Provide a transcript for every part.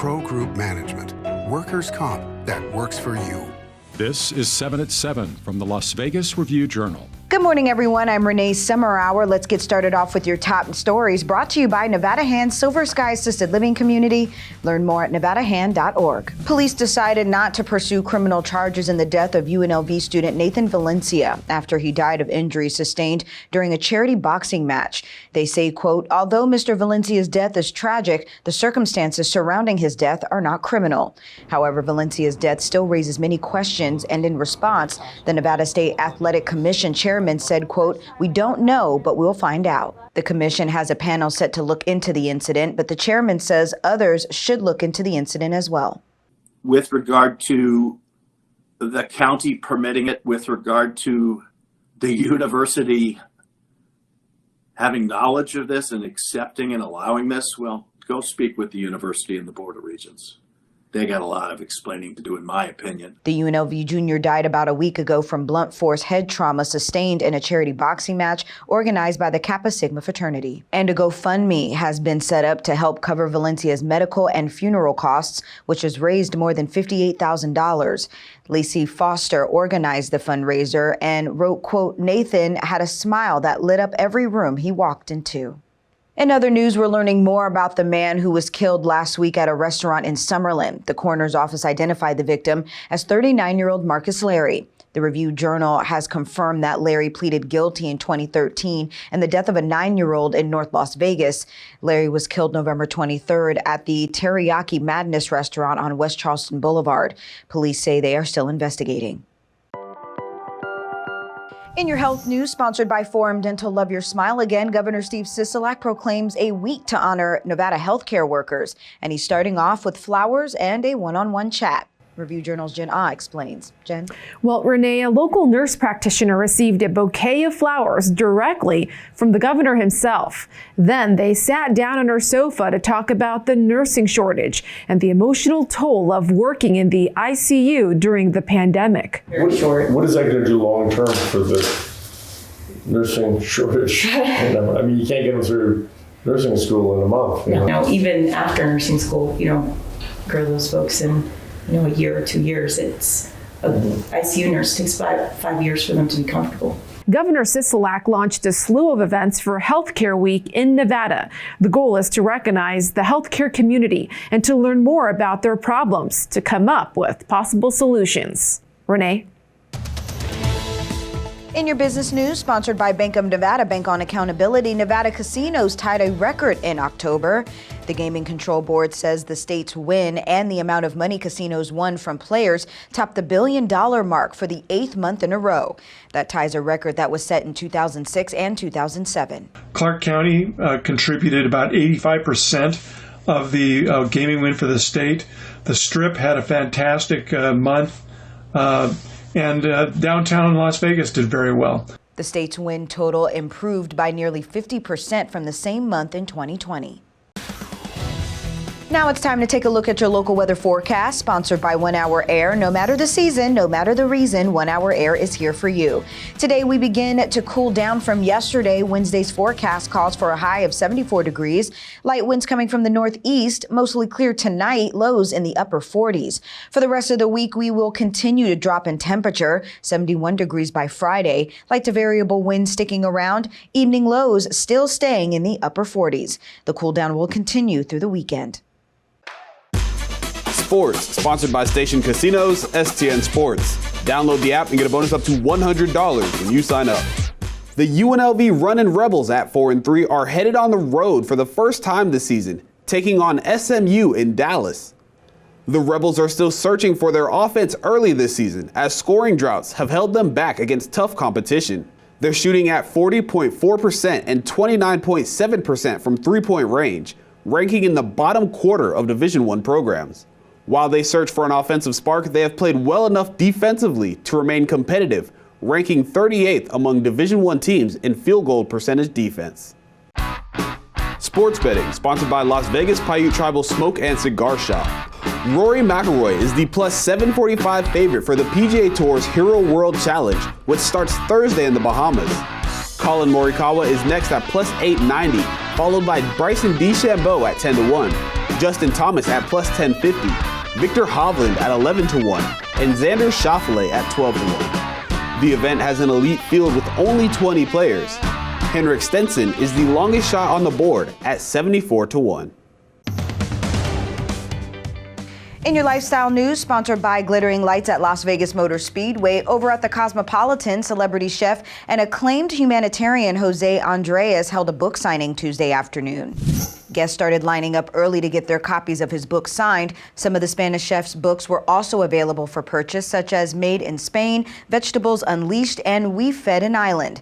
Pro Group Management. Workers' comp that works for you. This is 7 at 7 from the Las Vegas Review-Journal. Good morning, everyone. I'm Renee Summerhour. Let's get started off with your top stories brought to you by Nevada Hand Silver Sky Assisted Living Community. Learn more at nevadahand.org. Police decided not to pursue criminal charges in the death of UNLV student Nathan Valencia after he died of injuries sustained during a charity boxing match. They say, quote, although Mr. Valencia's death is tragic, the circumstances surrounding his death are not criminal. However, Valencia's death still raises many questions, and in response, the Nevada State Athletic Commission chairman said, quote, we don't know, but we'll find out. The commission has a panel set to look into the incident, but the chairman says others should look into the incident as well. With regard to the county permitting it, with regard to the university having knowledge of this and accepting and allowing this, well, go speak with the university and the Board of Regents. They got a lot of explaining to do, in my opinion. The UNLV junior died about a week ago from blunt force head trauma sustained in a charity boxing match organized by the Kappa Sigma fraternity. And a GoFundMe has been set up to help cover Valencia's medical and funeral costs, which has raised more than $58,000. Lacey Foster organized the fundraiser and wrote, quote, Nathan had a smile that lit up every room he walked into. In other news, we're learning more about the man who was killed last week at a restaurant in Summerlin. The coroner's office identified the victim as 39-year-old Marcus Larry. The Review-Journal has confirmed that Larry pleaded guilty in 2013 in the death of a 9-year-old in North Las Vegas. Larry was killed November 23rd at the Teriyaki Madness restaurant on West Charleston Boulevard. Police say they are still investigating. In your health news, sponsored by Forum Dental, Love Your Smile Again, Governor Steve Sisolak proclaims a week to honor Nevada healthcare workers, and he's starting off with flowers and a one-on-one chat. Review-Journal's Jen Ah explains. Jen? Well, Renee, a local nurse practitioner received a bouquet of flowers directly from the governor himself. Then they sat down on her sofa to talk about the nursing shortage and the emotional toll of working in the ICU during the pandemic. What is that going to do long term for the nursing shortage? I mean, you can't get them through nursing school in a month. No, even after nursing school, grow those folks in a year or 2 years. It's ICU nurse takes five years for them to be comfortable. Governor Sisolak launched a slew of events for Healthcare Week in Nevada. The goal is to recognize the healthcare community and to learn more about their problems to come up with possible solutions. Renee? In your business news, sponsored by Bank of Nevada, Bank on Accountability, Nevada casinos tied a record in October. The Gaming Control Board says the state's win and the amount of money casinos won from players topped the $1 billion mark for the 8th month in a row. That ties a record that was set in 2006 and 2007. Clark County contributed about 85% of the gaming win for the state. The Strip had a fantastic month. And downtown Las Vegas did very well. The state's win total improved by nearly 50% from the same month in 2020. Now it's time to take a look at your local weather forecast, sponsored by 1 Hour Air. No matter the season, no matter the reason, 1 Hour Air is here for you. Today we begin to cool down from yesterday. Wednesday's forecast calls for a high of 74 degrees. Light winds coming from the northeast, mostly clear tonight, lows in the upper 40s. For the rest of the week, we will continue to drop in temperature, 71 degrees by Friday. Light to variable winds sticking around, evening lows still staying in the upper 40s. The cool down will continue through the weekend. Sports, sponsored by Station Casinos, STN Sports. Download the app and get a bonus up to $100 when you sign up. The UNLV Runnin' Rebels at 4-3 are headed on the road for the first time this season, taking on SMU in Dallas. The Rebels are still searching for their offense early this season, as scoring droughts have held them back against tough competition. They're shooting at 40.4% and 29.7% from three-point range, ranking in the bottom quarter of Division I programs. While they search for an offensive spark, they have played well enough defensively to remain competitive, ranking 38th among Division I teams in field goal percentage defense. Sports betting, sponsored by Las Vegas Paiute Tribal Smoke and Cigar Shop. Rory McIlroy is the plus 745 favorite for the PGA Tour's Hero World Challenge, which starts Thursday in the Bahamas. Colin Morikawa is next at plus 890, followed by Bryson DeChambeau at 10-1. Justin Thomas at plus 1050, Victor Hovland at 11-1, and Xander Schauffele at 12-1. The event has an elite field with only 20 players. Henrik Stenson is the longest shot on the board at 74-1. In your lifestyle news, sponsored by Glittering Lights at Las Vegas Motor Speedway, over at the Cosmopolitan, celebrity chef and acclaimed humanitarian Jose Andres held a book signing Tuesday afternoon. Guests started lining up early to get their copies of his book signed. Some of the Spanish chef's books were also available for purchase, such as Made in Spain, Vegetables Unleashed, and We Fed an Island.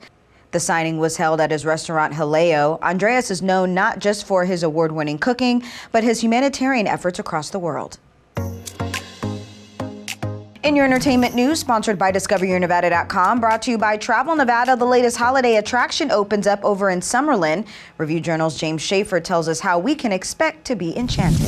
The signing was held at his restaurant Jaleo. Andres is known not just for his award-winning cooking, but his humanitarian efforts across the world. In your entertainment news, sponsored by DiscoverYourNevada.com, brought to you by Travel Nevada, the latest holiday attraction opens up over in Summerlin. Review Journal's James Schaefer tells us how we can expect to be enchanted.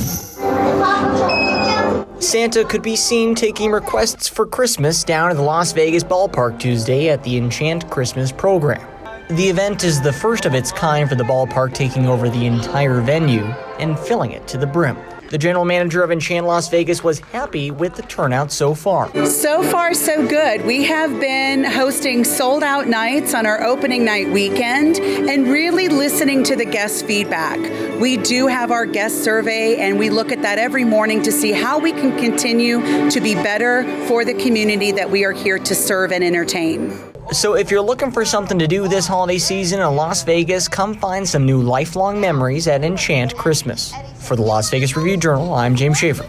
Santa could be seen taking requests for Christmas down at the Las Vegas ballpark Tuesday at the Enchant Christmas program. The event is the first of its kind for the ballpark, taking over the entire venue and filling it to the brim. The general manager of Enchant Las Vegas was happy with the turnout so far. So far, so good. We have been hosting sold-out nights on our opening night weekend and really listening to the guest feedback. We do have our guest survey, and we look at that every morning to see how we can continue to be better for the community that we are here to serve and entertain. So if you're looking for something to do this holiday season in Las Vegas, come find some new lifelong memories at Enchant Christmas. For the Las Vegas Review-Journal, I'm James Schaefer.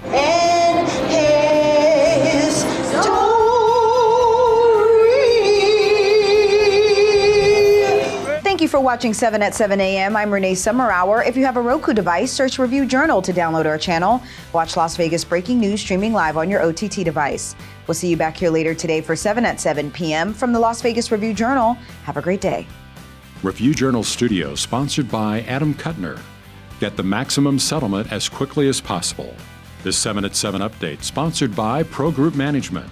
Thank you for watching 7 at 7 a.m. I'm Renee Summerhour. If you have a Roku device, search Review Journal to download our channel. Watch Las Vegas breaking news streaming live on your OTT device. We'll see you back here later today for 7 at 7 p.m. from the Las Vegas Review Journal. Have a great day. Review Journal Studio, sponsored by Adam Kuttner. Get the maximum settlement as quickly as possible. This 7 at 7 update, sponsored by Pro Group Management.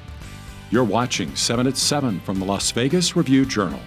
You're watching 7 at 7 from the Las Vegas Review Journal.